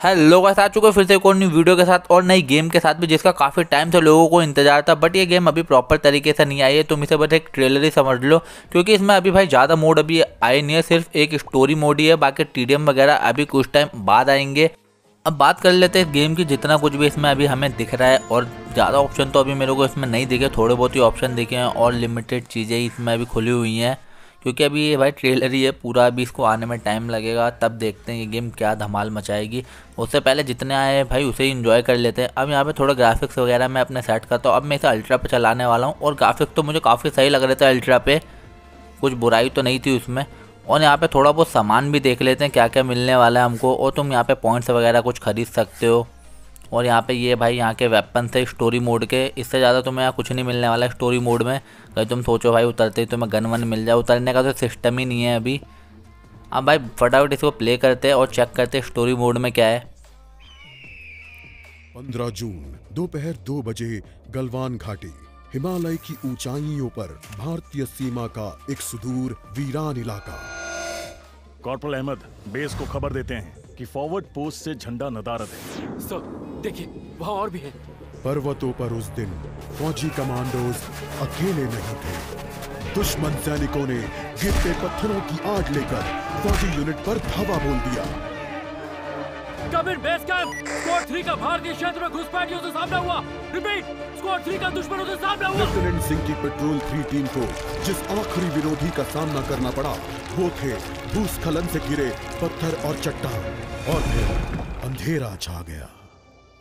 Hello guys, आ चुके हैं फिर से एक और न्यू वीडियो के साथ और नई गेम के साथ भी, जिसका काफ़ी टाइम से लोगों को इंतजार था। बट ये गेम अभी प्रॉपर तरीके से नहीं आई है। तुम इसे बस एक ट्रेलर ही समझ लो, क्योंकि इसमें अभी भाई ज़्यादा मोड अभी आए नहीं है। सिर्फ एक स्टोरी मोड ही है, बाकी टीडीएम वगैरह अभी कुछ टाइम बाद आएंगे। अब बात कर लेते हैं इस गेम की। जितना कुछ भी इसमें अभी हमें दिख रहा है, और ज़्यादा ऑप्शन तो अभी मेरे को इसमें नहीं दिखे, थोड़े बहुत ही ऑप्शन दिखे हैं और लिमिटेड चीज़ें इसमें अभी खुली हुई हैं, क्योंकि अभी ये भाई ट्रेलर ही है पूरा। अभी इसको आने में टाइम लगेगा, तब देखते हैं ये गेम क्या धमाल मचाएगी। उससे पहले जितने आए हैं भाई उसे ही इन्जॉय कर लेते हैं। अब यहाँ पे थोड़ा ग्राफिक्स वगैरह मैं अपने सेट करता हूँ। अब मैं इसे अल्ट्रा पे चलाने वाला हूँ, और ग्राफिक्स तो मुझे काफ़ी सही लग रहे थे अल्ट्रा पे, कुछ बुराई तो नहीं थी उसमें। और यहाँ पे थोड़ा बहुत सामान भी देख लेते हैं क्या क्या मिलने वाला है हमको। और तुम यहाँ पे पॉइंट्स वगैरह कुछ खरीद सकते हो। और यहाँ पे ये भाई यहाँ के वेपन थे स्टोरी मोड के। इससे ज़्यादा तुम्हें यहाँ कुछ नहीं मिलने वाला है स्टोरी मोड में। कहीं तुम सोचो भाई उतरते ही तुम्हें गन वन मिल जाए, उतरने का तो सिस्टम ही नहीं है अभी। अब भाई फटाफट इसको प्ले करते हैं और चेक करते हैं स्टोरी मोड में क्या है। 15 जून दोपहर 2 बजे गलवान घाटी, हिमालय की ऊंचाइयों पर भारतीय सीमा का एक सुदूर वीरान इलाका। कॉर्पोरल अहमद, बेस को खबर देते हैं कि फॉरवर्ड पोस्ट से झंडा नदारद है। सर देखिए, वहाँ और भी है। पर्वतों पर उस दिन फौजी कमांडोज अकेले नहीं थे। दुश्मन सैनिकों ने गिरते पत्थरों की आड़ लेकर फौजी यूनिट पर धावा बोल दिया। कम इन बेस कैंप, स्क्वाड 3 का भारतीय क्षेत्र में घुसपैठियों से सामना हुआ। रिपीट, स्क्वाड 3 का दुश्मनों से सामना हुआ। लेफ्टिनेंट सिंह की पेट्रोल 3 टीम को जिस आखिरी विरोधी का सामना करना पड़ा, वो थे भूस्खलन से घिरे पत्थर और चट्टान। और फिर अंधेरा छा गया।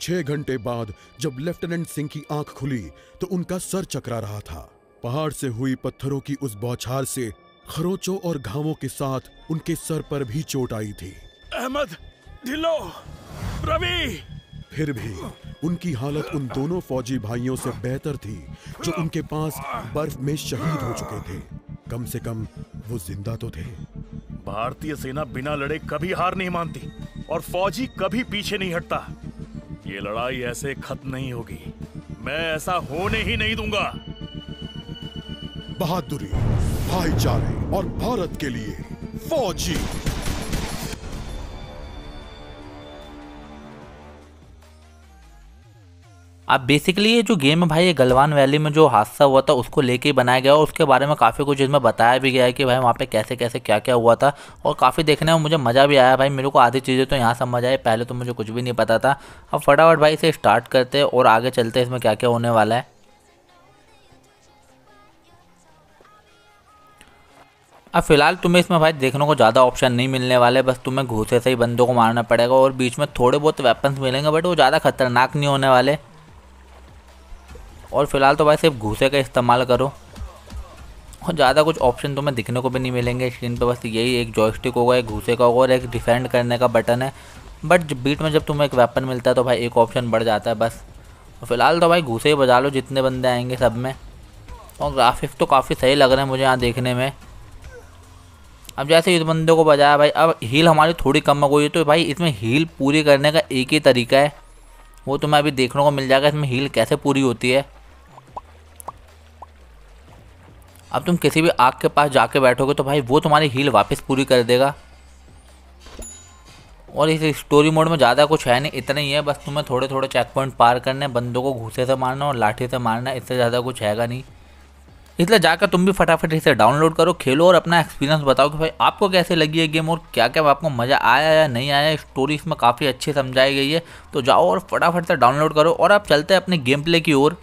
6 घंटे बाद जब लेफ्टिनेंट सिंह की आंख खुली तो उनका सर चकरा रहा था। पहाड़ से हुई पत्थरों की उस बौछार से खरोंचों और घावों के साथ उनके सर पर भी चोट आई थी। अहमद, ढिल्लो, रवि। फिर भी उनकी हालत उन दोनों फौजी भाइयों से बेहतर थी जो उनके पास बर्फ में शहीद हो चुके थे। कम से कम वो जिंदा तो थे। भारतीय सेना बिना लड़े कभी हार नहीं मानती, और फौजी कभी पीछे नहीं हटता। ये लड़ाई ऐसे खत्म नहीं होगी। मैं ऐसा होने ही नहीं दूंगा। बहादुरी, भाईचारे और भारत के लिए फौजी। अब बेसिकली ये जो गेम है भाई, ये गलवान वैली में जो हादसा हुआ था उसको लेके ही बनाया गया, और उसके बारे में काफ़ी कुछ इसमें बताया भी गया है कि भाई वहाँ पे कैसे कैसे क्या क्या हुआ था। और काफ़ी देखने में मुझे मज़ा भी आया भाई। मेरे को आधी चीज़ें तो यहाँ समझ आई, पहले तो मुझे कुछ भी नहीं पता था। अब फटाफट भाई इसे स्टार्ट करते हैं और आगे चलते हैं इसमें क्या क्या होने वाला है। अब फिलहाल तुम्हें इसमें भाई देखने को ज़्यादा ऑप्शन नहीं मिलने वाले, बस तुम्हें घूसे से ही बंदों को मारना पड़ेगा। और बीच में थोड़े बहुत वेपन्स मिलेंगे, बट वो ज़्यादा खतरनाक नहीं होने वाले। और फिलहाल तो भाई सिर्फ घूसे का इस्तेमाल करो, और ज़्यादा कुछ ऑप्शन तुम्हें दिखने को भी नहीं मिलेंगे स्क्रीन पे। बस यही एक जॉयस्टिक होगा, एक घूसे का होगा और एक डिफेंड करने का बटन है। बट बीच में जब तुम्हें एक वेपन मिलता है तो भाई एक ऑप्शन बढ़ जाता है बस। और फिलहाल तो भाई घूसे ही बजा लो जितने बंदे आएंगे सब में। और ग्राफिक्स तो काफ़ी सही लग रहे हैं मुझे यहाँ देखने में। अब जैसे इस बंदे को बजाया भाई, अब हील हमारी थोड़ी कम हो गई है, तो भाई इसमें हील पूरी करने का एक ही तरीका है, वो तुम्हें अभी देखने को मिल जाएगा इसमें हील कैसे पूरी होती है। अब तुम किसी भी आग के पास जाके बैठोगे तो भाई वो तुम्हारी हील वापस पूरी कर देगा। और इस स्टोरी मोड में ज़्यादा कुछ है नहीं, इतना ही है बस। तुम्हें थोड़े थोड़े चेक पॉइंट पार करने, बंदों को घूसे से मारना और लाठी से मारना, इससे ज़्यादा कुछ हैगा नहीं। इसलिए जाकर तुम भी फटाफट इसे डाउनलोड करो, खेलो और अपना एक्सपीरियंस बताओ कि भाई आपको कैसे लगी है गेम और क्या क्या आपको मज़ा आया या नहीं आया। स्टोरी इसमें काफ़ी अच्छी समझाई गई है, तो जाओ और फटाफट से डाउनलोड करो। और अब चलते हैं अपने गेम प्ले की ओर।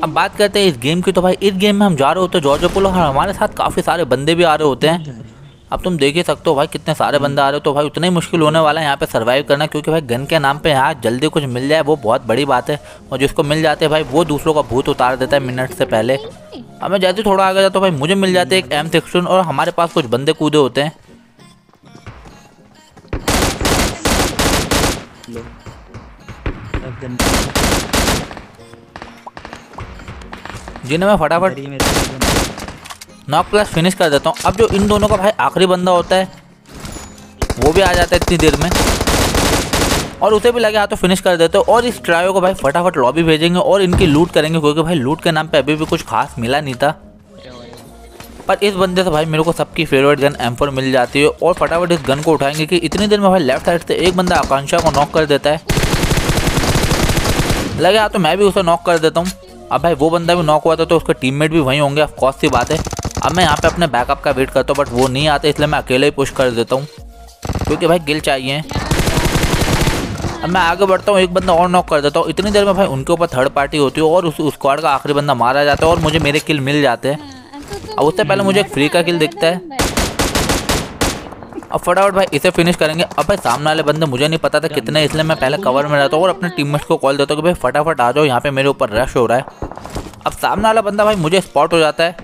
अब बात करते हैं इस गेम की, तो भाई इस गेम में हम जा रहे होते हैं जॉर्जिया पोल, और हमारे साथ काफ़ी सारे बंदे भी आ रहे होते हैं। अब तुम देख ही सकते हो भाई कितने सारे बंदे आ रहे हो, तो भाई उतना ही मुश्किल होने वाला है यहाँ पे सर्वाइव करना, क्योंकि भाई गन के नाम पे यहाँ जल्दी कुछ मिल जाए वो बहुत बड़ी बात है। और जिसको मिल जाते हैं भाई वो दूसरों का भूत उतार देता है मिनट से पहले। अब मैं जैसे थोड़ा आगे जाता हूँ भाई मुझे मिल जाते हैं एक M16, और हमारे पास कुछ बंदे कूदे होते हैं। जिन्हें मैं फटाफट नॉक प्लस फिनिश कर देता हूँ। अब जो इन दोनों का भाई आखिरी बंदा होता है वो भी आ जाता है इतनी देर में, और उसे भी लगे हाथ तो फिनिश कर देते हो। और इस ट्रायो को भाई फटाफट लॉबी भेजेंगे और इनकी लूट करेंगे, क्योंकि भाई लूट के नाम पे अभी भी कुछ खास मिला नहीं था। पर इस बंदे से भाई मेरे को सबकी फेवरेट गन M4 मिल जाती है और फटाफट इस गन को उठाएंगे कि इतनी देर में भाई लेफ्ट साइड से एक बंदा आकांक्षा को नॉक कर देता है। लगे तो मैं भी उसे नॉक कर देता हूँ। अब भाई वो बंदा भी नॉक हुआ था तो उसके टीममेट भी वहीं होंगे, ऑफकोर्स सी बात है। अब मैं यहाँ पे अपने बैकअप का वेट करता हूँ, बट वो नहीं आते, इसलिए मैं अकेले ही पुश कर देता हूँ क्योंकि भाई किल चाहिए। अब मैं आगे बढ़ता हूँ, एक बंदा और नॉक कर देता हूँ। इतनी देर में भाई उनके ऊपर थर्ड पार्टी होती है और उस स्क्वाड का आखिरी बंदा मारा जाता है और मुझे मेरे किल मिल जाते हैं। अब उससे पहले मुझे एक फ्री का किल दिखता है। अब फटाफट भाई इसे फिनिश करेंगे। अब भाई सामने वाले बंदे मुझे नहीं पता था कितने, इसलिए मैं पहले कवर में रहता हूँ और अपने टीममेट्स को कॉल देता हूँ कि भाई फटाफट आ जाओ, यहाँ पे मेरे ऊपर रश हो रहा है। अब सामने वाला बंदा भाई मुझे स्पॉट हो जाता है,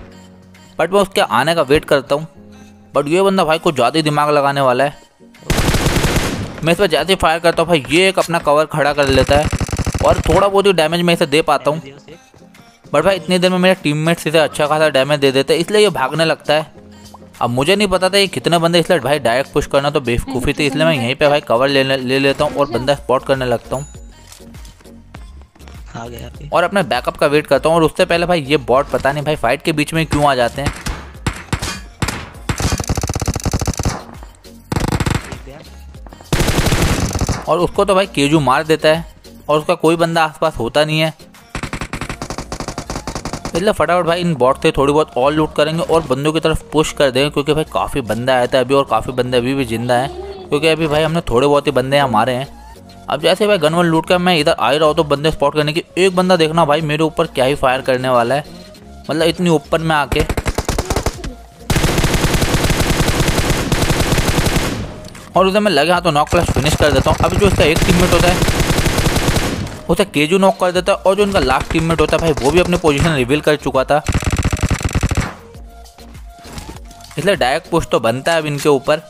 बट मैं उसके आने का वेट करता हूँ। बट ये बंदा भाई कुछ ज़्यादा ही दिमाग लगाने वाला है। मैं इस पर जैसे ही फायर करता हूँ भाई ये एक अपना कवर खड़ा कर लेता है और थोड़ा बहुत ही डैमेज मैं इसे दे पाता हूँ। बट भाई इतनी देर में मेरे टीममेट्स इसे अच्छा खासा डैमेज दे देते हैं, इसलिए ये भागने लगता है। अब मुझे नहीं पता था ये कितने बंदे, इसलिए भाई डायरेक्ट पुश करना तो बेवकूफ़ी थी, इसलिए मैं यहीं पे भाई कवर ले लेता हूँ और बंदा स्पॉट करने लगता हूँ और अपने बैकअप का वेट करता हूँ। और उससे पहले भाई ये बॉट पता नहीं भाई फाइट के बीच में क्यों आ जाते हैं। और उसको तो भाई केजू मार देता है और उसका कोई बंदा आसपास होता नहीं है, इसलिए फटाफट भाई इन बॉट से थोड़ी बहुत और लूट करेंगे और बंदों की तरफ पुश कर देंगे क्योंकि भाई काफ़ी बंदा आया था अभी और काफ़ी बंदे अभी भी जिंदा हैं क्योंकि अभी भाई हमने थोड़े बहुत ही बंदे यहाँ मारे हैं। अब जैसे भाई गन वन लूट कर मैं इधर आ ही रहा हूँ तो बंदे स्पॉट करने की, एक बंदा देखना भाई मेरे ऊपर क्या ही फायर करने वाला है, मतलब इतनी ऊपर में आके। और उधर मैं लगे हाँ तो नॉक क्लच फिनिश कर देता हूँ। अभी जो इसका एक टीममेट होता है उसे केजू नॉक कर देता है और जो उनका लास्ट टीममेट होता है भाई वो भी अपनी पोजीशन रिवील कर चुका था, इसलिए डायरेक्ट पुश तो बनता है अब इनके ऊपर।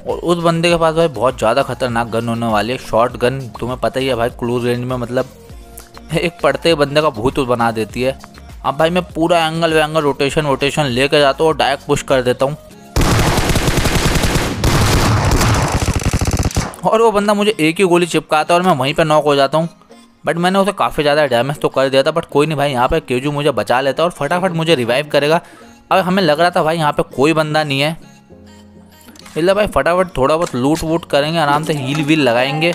और उस बंदे के पास भाई बहुत ज़्यादा खतरनाक गन होने वाली है, शॉर्ट गन। तुम्हें पता ही है भाई क्लोज रेंज में मतलब एक पड़ते ही बंदे का भूत बना देती है। अब भाई मैं पूरा एंगल रोटेशन लेकर जाता हूँ और डायरेक्ट पुश कर देता हूँ और वो बंदा मुझे एक ही गोली चिपकाता है और मैं वहीं पे नॉक हो जाता हूँ। बट मैंने उसे काफ़ी ज़्यादा डैमेज तो कर दिया था, बट कोई नहीं भाई यहाँ पे केजू मुझे बचा लेता है और फटाफट मुझे रिवाइव करेगा। अब हमें लग रहा था भाई यहाँ पे कोई बंदा नहीं है, इसलिए भाई फटाफट थोड़ा बहुत लूट वूट करेंगे, आराम से हील वील लगाएंगे।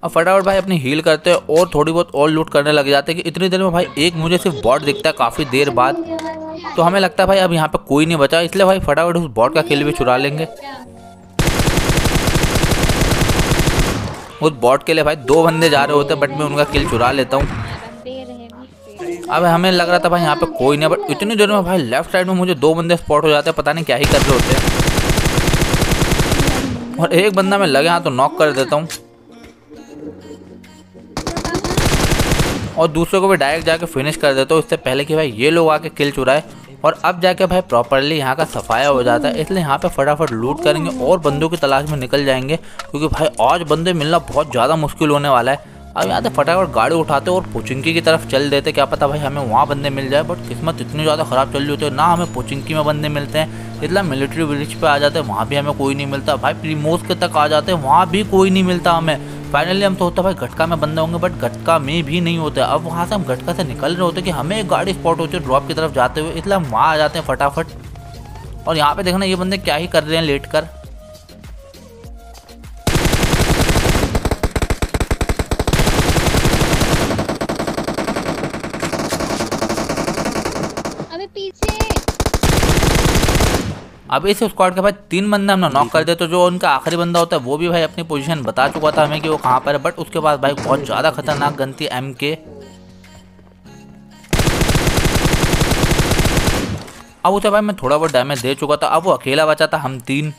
अब फटाफट भाई अपनी हील करते हैं और थोड़ी बहुत और लूट करने लग जाते हैं कि इतनी देर में भाई एक मुझे सिर्फ बॉट दिखता है काफ़ी देर बाद, तो हमें लगता है भाई अब यहाँ पे कोई नहीं बचा, इसलिए भाई फटाफट उस बॉट का किल भी चुरा लेंगे। उस बॉट के लिए भाई दो बंदे जा रहे होते हैं बट मैं उनका किल चुरा लेता हूँ। अब हमें लग रहा था भाई यहाँ पे कोई नहीं, बट इतनी देर में भाई लेफ्ट साइड में मुझे दो बंदे स्पॉट हो जाते हैं, पता नहीं क्या ही कर रहे होते हैं। और एक बंदा मैं लगे हाँ तो नॉक कर देता हूँ और दूसरे को भी डायरेक्ट जाके फिनिश कर देता हूँ, इससे पहले कि भाई ये लोग आके किल चुराए। और अब जाके भाई प्रॉपरली यहाँ का सफाया हो जाता है, इसलिए यहाँ पे फटाफट लूट करेंगे और बंदों की तलाश में निकल जाएंगे क्योंकि भाई आज बंदे मिलना बहुत ज़्यादा मुश्किल होने वाला है। अब यहाँ से फटाफट गाड़ी उठाते और पोचिंकी की तरफ चल देते, क्या पता भाई हमें वहाँ बंदे मिल जाए, बट किस्मत इतनी ज़्यादा ख़राब चल रही होती है ना हमें पोचिंकी में बंदे मिलते हैं, इसलिए मिलिट्री विलेज पे आ जाते हैं, वहाँ भी हमें कोई नहीं मिलता। भाई प्रीमोस के तक आ जाते हैं, वहाँ भी कोई नहीं मिलता हमें। फाइनली हम तो होता भाई गटका में बंदे होंगे, बट गटका में भी नहीं होते। अब वहाँ से हम गटका से निकल रहे होते कि हमें एक गाड़ी स्पॉट होती है ड्रॉप की तरफ जाते हुए, इसलिए हम वहाँ आ जाते हैं फटाफट। और यहाँ पे देखना ये बंदे क्या ही कर रहे हैं लेट कर। अब इस स्क्वाड के बाद 3 बंदे हमने नॉक कर दिए, तो जो उनका आखिरी बंदा होता है वो भी भाई अपनी पोजीशन बता चुका था हमें कि वो कहाँ पर है, बट उसके बाद भाई बहुत ज़्यादा खतरनाक गन थी MK। अब उसे भाई मैं थोड़ा बहुत डैमेज दे चुका था, अब वो अकेला बचा था, हम 3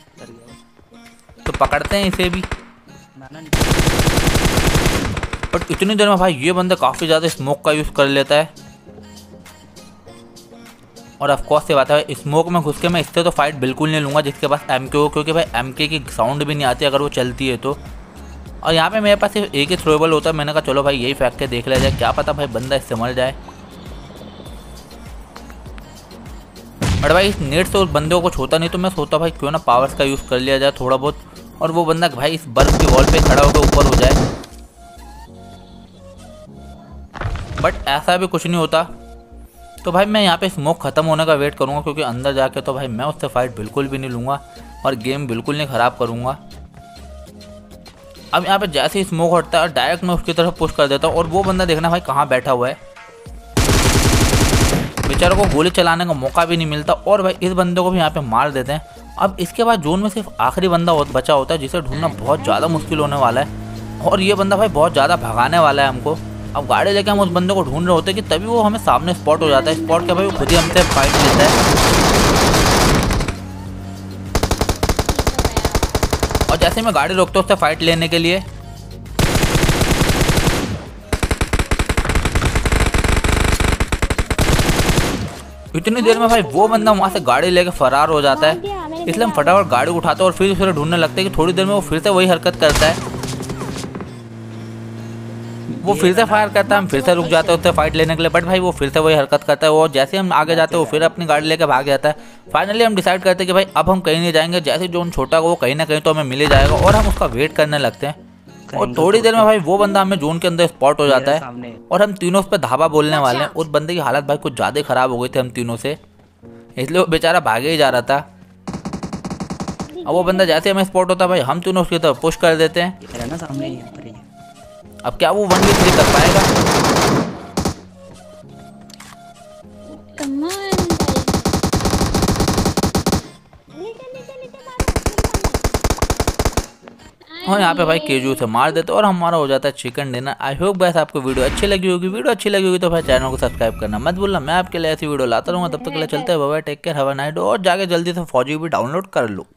तो पकड़ते हैं इसे भी। बट इतनी देर में भाई ये बंदा काफ़ी ज़्यादा स्मोक का यूज़ कर लेता है और ऑफकोर्स से बात है स्मोक में घुस के मैं इससे तो फाइट बिल्कुल नहीं लूँगा जिसके पास MK हो, क्योंकि भाई MK की साउंड भी नहीं आती अगर वो चलती है तो। और यहाँ पे मेरे पास सिर्फ एक ही थ्रोएबल होता है, मैंने कहा चलो भाई यही फेंक के देख लिया जाए, क्या पता भाई बंदा इससे मर जाए। बट भाई इस नेट से उस बंदे को कुछ होता नहीं, तो मैं सोचता भाई क्यों ना पावर्स का यूज़ कर लिया जाए थोड़ा बहुत, और वो बंदा भाई इस बर्फ की वॉल पे खड़ा होकर ऊपर हो जाए। बट ऐसा भी कुछ नहीं होता। तो भाई मैं यहाँ पे स्मोक ख़त्म होने का वेट करूँगा, क्योंकि अंदर जाके तो भाई मैं उससे फाइट बिल्कुल भी नहीं लूँगा और गेम बिल्कुल नहीं ख़राब करूँगा। अब यहाँ पे जैसे ही स्मोक हटता है डायरेक्ट मैं उसकी तरफ पुश कर देता हूँ, और वो बंदा देखना भाई कहाँ बैठा हुआ है, बेचारों को गोली चलाने का मौका भी नहीं मिलता। और भाई इस बंदे को भी यहाँ पे मार देते हैं। अब इसके बाद जोन में सिर्फ आखिरी बंदा बचा होता है, जिसे ढूंढना बहुत ज़्यादा मुश्किल होने वाला है, और ये बंदा भाई बहुत ज़्यादा भगाने वाला है हमको। अब गाड़ी लेके हम उस बंदे को ढूंढ रहे होते हैं कि तभी वो हमें सामने स्पॉट हो जाता है। स्पॉट के भाई वो खुद ही हमसे फाइट लेता है, और जैसे मैं गाड़ी रोकता हूँ उससे फाइट लेने के लिए, इतनी देर में भाई वो बंदा वहाँ से गाड़ी लेके फरार हो जाता है। इसलिए हम फटाफट गाड़ी उठाते हैं और फिर उसे ढूंढने लगते हैं कि थोड़ी देर में वो फिर से वही हरकत करता है, वो फिर से फायर करता है। हम फिर से रुक जाते हैं उससे फाइट लेने के लिए, बट भाई वो फिर से वही हरकत करता है। और जैसे हम आगे जाते हैं वो फिर अपनी गाड़ी लेकर भाग जाता है। फाइनली हम डिसाइड करते हैं कि भाई अब हम कहीं नहीं जाएंगे, जैसे जोन छोटा वो कहीं ना कहीं तो हमें मिल ही जाएगा, और हम उसका वेट करने लगते हैं। और थोड़ी देर में भाई वो बंदा हमें जोन के अंदर स्पॉट हो जाता है, और हम तीनों उस पर धावा बोलने वाले हैं। उस बंदे की हालत भाई कुछ ज़्यादा खराब हो गई थी हम तीनों से, इसलिए वो बेचारा भागे ही जा रहा था। अब वो बंदा जैसे हमें स्पॉट होता है भाई हम तीनों उसकी तरफ पुश कर देते हैं। अब क्या वो 1v3 कर पाएगा? और यहाँ पे भाई केजू से मार देते और हमारा हो जाता है chicken dinner. I hope guys आपको वीडियो अच्छी लगी होगी। वीडियो अच्छी लगी होगी तो भाई चैनल को सब्सक्राइब करना मत भूलना। मैं आपके लिए ऐसी वीडियो लाता रहूँगा। तब तक के लिए चलते हैं, bye bye, take care, have a nice day, और जाके जल्दी से फौजी भी डाउनलोड कर लो।